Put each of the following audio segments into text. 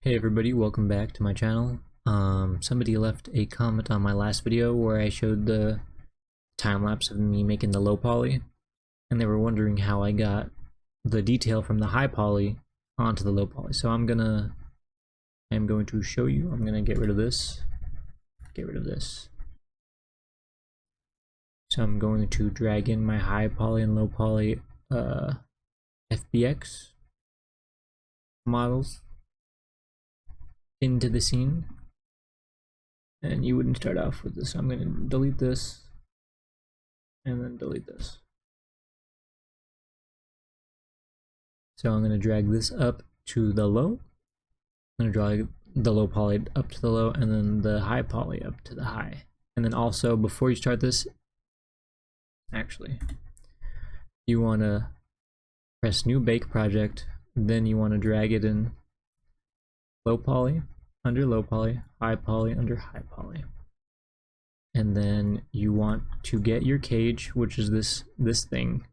Hey everybody, welcome back to my channel. Somebody left a comment on my last video where I showed the time-lapse of me making the low poly, and they were wondering how I got the detail from the high poly onto the low poly. So I'm going to show you. I'm gonna get rid of this. So I'm going to drag in my high poly and low poly FBX models into the scene, and you wouldn't start off with this. So I'm going to delete this and then delete this. So I'm going to drag this up to the low. I'm going to drag the low poly up to the low, and then the high poly up to the high. And then also, before you start this, actually, you want to press new bake project, then you want to drag it in low poly under low poly, high poly under high poly, and then you want to get your cage, which is this thing,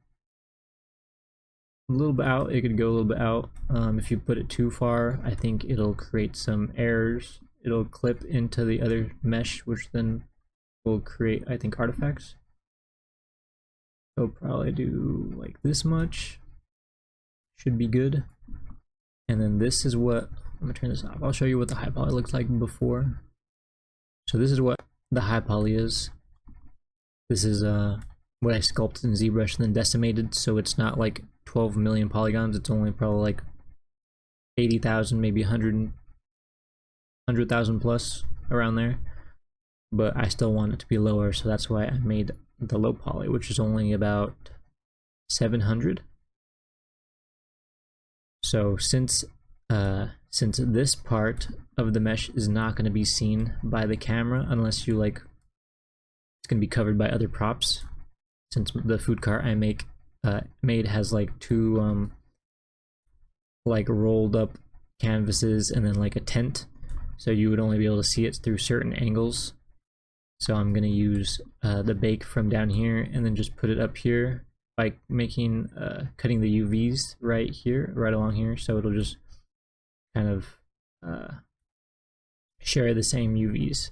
a little bit out. It could go a little bit out. If you put it too far, I think it'll create some errors. It'll clip into the other mesh, which then will create, I think, artifacts. So probably do like this much, should be good. And then this is what, I'm gonna turn this off. I'll show you what the high poly looks like before. So this is what the high poly is. This is what I sculpted in ZBrush and then decimated, so it's not like 12 million polygons. It's only probably like 80,000, maybe 100,000 plus, around there. But I still want it to be lower, so that's why I made the low poly, which is only about 700. So since this part of the mesh is not going to be seen by the camera unless you it's going to be covered by other props, since the food cart I made has like two rolled up canvases and then like a tent, so you would only be able to see it through certain angles. So I'm going to use the bake from down here and then just put it up here by making cutting the UVs right here, right along here, so it'll just kind of share the same UVs.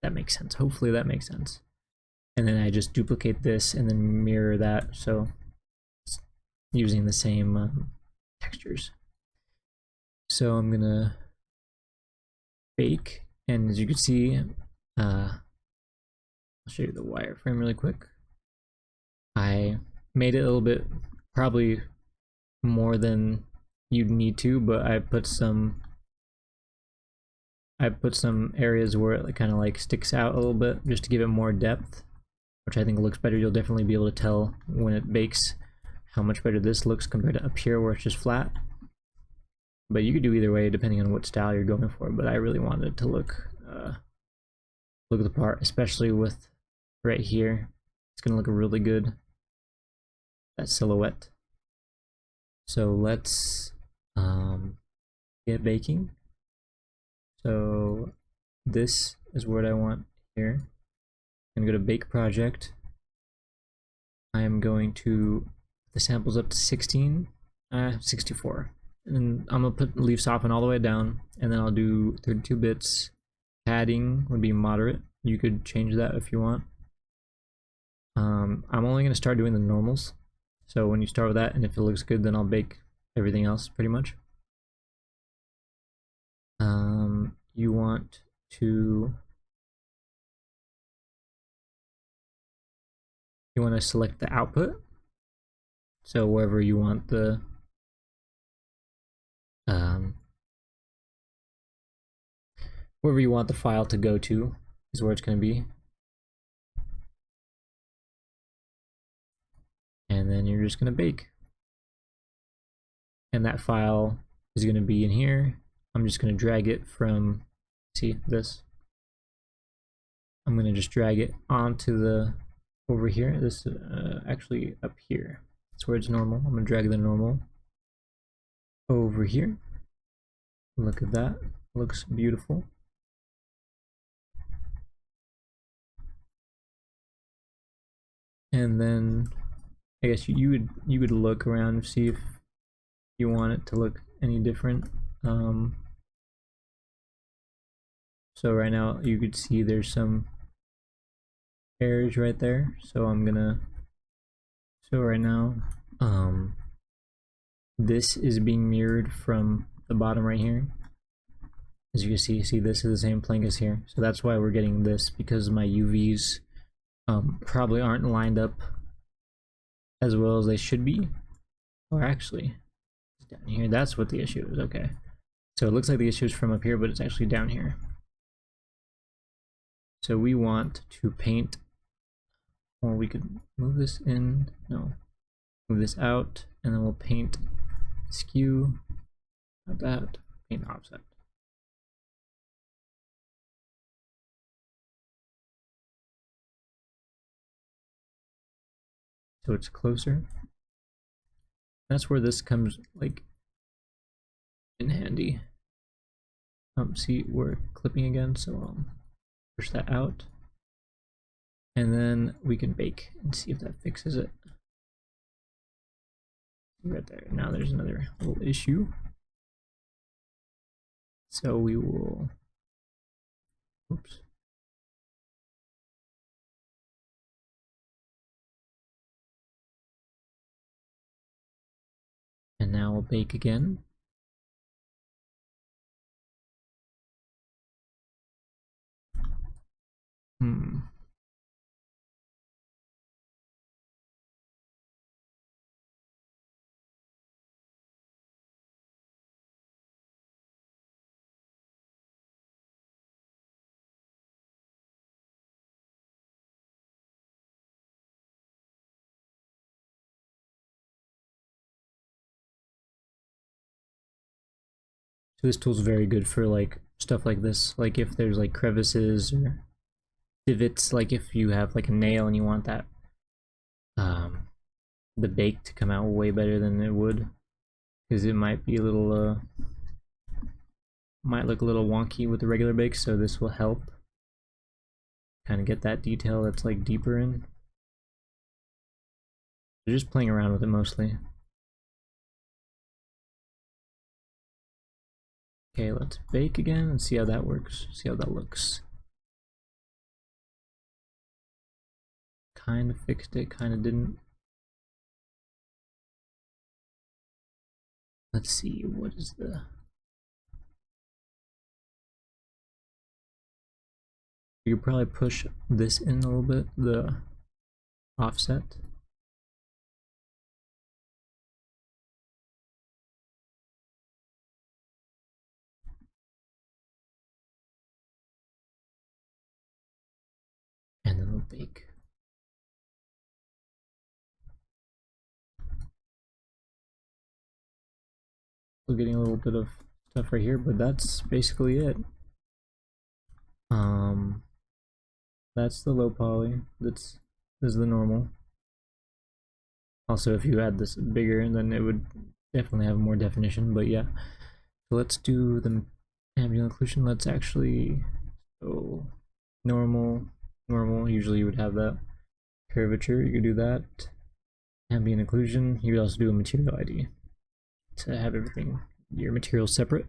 That makes sense. Hopefully that makes sense. And then I just duplicate this and then mirror that, so it's using the same textures. So I'm gonna bake, and as you can see, I'll show you the wireframe really quick. I made it a little bit, probably more than you'd need to, but I put some areas where it kind of like sticks out a little bit just to give it more depth, which I think looks better. You'll definitely be able to tell when it bakes how much better this looks compared to up here where it's just flat. But you could do either way depending on what style you're going for, but I really wanted it to look the part, especially with right here. It's gonna look really good, that silhouette. So let's get baking. So this is what I want here. I'm gonna go to bake project. I am going to put the samples up to 64, and I'm gonna put leaf soften all the way down, and then I'll do 32 bits. Padding would be moderate. You could change that if you want. I'm only gonna start doing the normals. So when you start with that, and if it looks good, then I'll bake everything else pretty much. You want to select the output. So wherever you want the file to go to is where it's going to be. And then you're just going to bake. And that file is going to be in here. I'm just going to drag it from, see this? I'm going to just drag it onto the, over here. This actually up here. That's where it's normal. I'm going to drag the normal over here. Look at that. Looks beautiful. And then I guess you would look around and see if you want it to look any different. So right now you could see there's some errors right there. So right now, this is being mirrored from the bottom right here. As you can see this is the same plank as here. So that's why we're getting this, because my UVs probably aren't lined up as well as they should be. Or actually, it's down here. That's what the issue is. Okay. So it looks like the issue is from up here, but it's actually down here. So we want to paint, or we could move this in, no, move this out, and then we'll paint skew, not that, paint offset. So it's closer. That's where this comes like in handy. See, we're clipping again, so push that out, and then we can bake and see if that fixes it. Right there. Now there's another little issue. So we will, oops. And now we'll bake again. So this tool's very good for like stuff like this, like if there's like crevices or divots, like if you have like a nail and you want that the bake to come out way better than it would, because it might be a little might look a little wonky with the regular bake, so this will help kind of get that detail that's like deeper in. So just playing around with it mostly. Okay, let's bake again and see how that works. See how that looks. Kind of fixed it, kind of didn't. Let's see, what is the... You could probably push this in a little bit, the offset. And then we'll bake. We're getting a little bit of stuff right here, but that's basically it. That's the low poly. This is the normal. Also, if you had this bigger, then it would definitely have more definition. But yeah, so let's do the ambient occlusion. Let's actually go normal. Usually you would have that curvature. You could do that. Ambient occlusion. You could also do a material ID to have everything, your materials separate.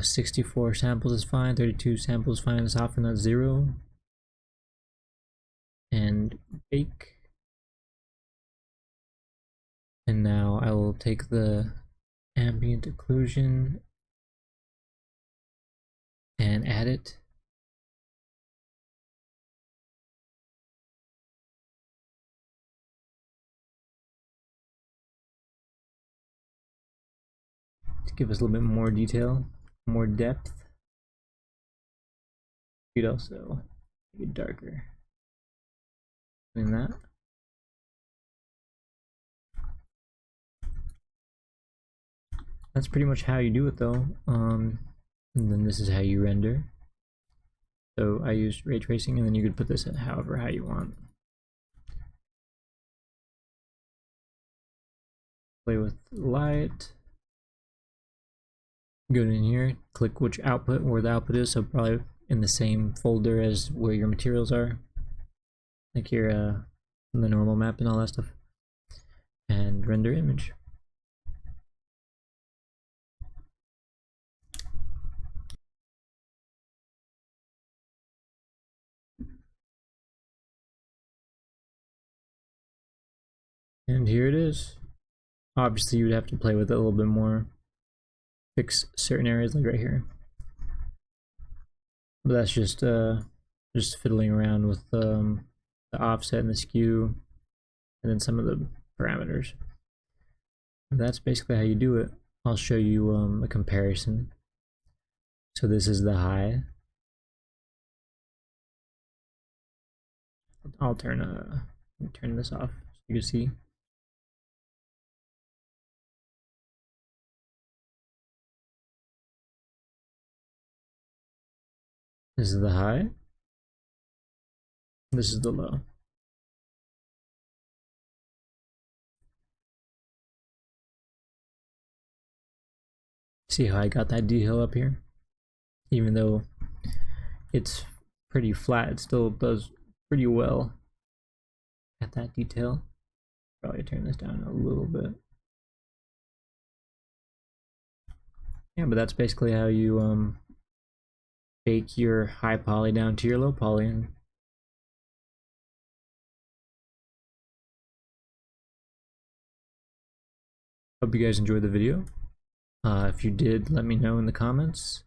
64 samples is fine, 32 samples is fine, soften at 0. And bake. And now I will take the ambient occlusion and add it. To give us a little bit more detail, more depth. You could also make it darker than that. That's pretty much how you do it though. And then this is how you render. So I used ray tracing, and then you could put this at however how you want. Play with light. Go in here, click which output, where the output is, so probably in the same folder as where your materials are, like your the normal map and all that stuff, and render image. And here it is. Obviously, you would have to play with it a little bit more. Fix certain areas, like right here. But that's just fiddling around with the offset and the skew, and then some of the parameters. And that's basically how you do it. I'll show you a comparison. So this is the high. I'll turn this off so you can see. This is the high. This is the low. See how I got that detail up here? Even though it's pretty flat, it still does pretty well at that detail. Probably turn this down a little bit. Yeah, but that's basically how you bake your high poly down to your low poly. And hope you guys enjoyed the video. If you did, let me know in the comments.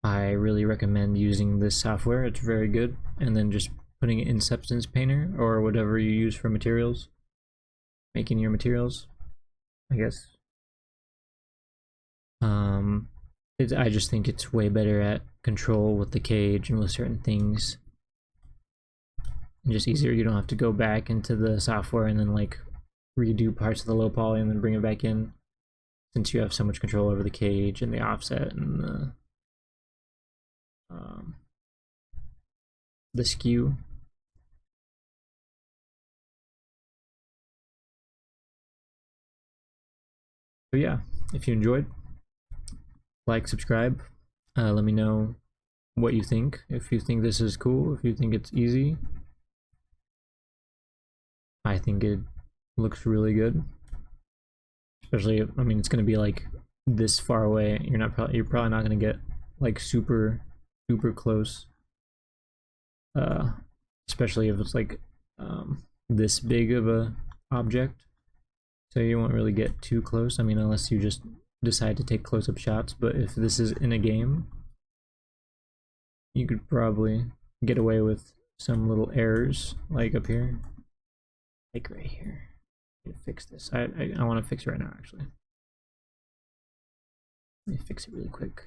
I really recommend using this software. It's very good. And then just putting it in Substance Painter or whatever you use for materials. Making your materials, I guess. I just think it's way better at control with the cage and with certain things. And just easier. You don't have to go back into the software and then like redo parts of the low poly and then bring it back in, since you have so much control over the cage and the offset and the skew. So yeah, if you enjoyed, like, subscribe, let me know what you think. If you think this is cool, if you think it's easy. I think it looks really good. Especially, I mean, it's gonna be like this far away. You're probably not gonna get like super close. Especially if it's like this big of a object. So you won't really get too close. I mean, unless you just decide to take close-up shots. But if this is in a game, you could probably get away with some little errors, like up here, like right here. Fix this. I want to fix it right now, actually. Let me fix it really quick.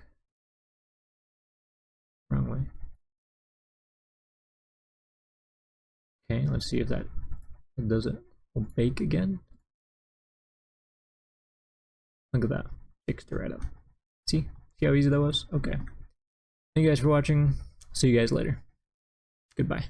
Wrong way. Okay, let's see if that does it. We'll bake again. Look at that. Fixed it right up. See how easy that was? Okay. Thank you guys for watching. See you guys later. Goodbye.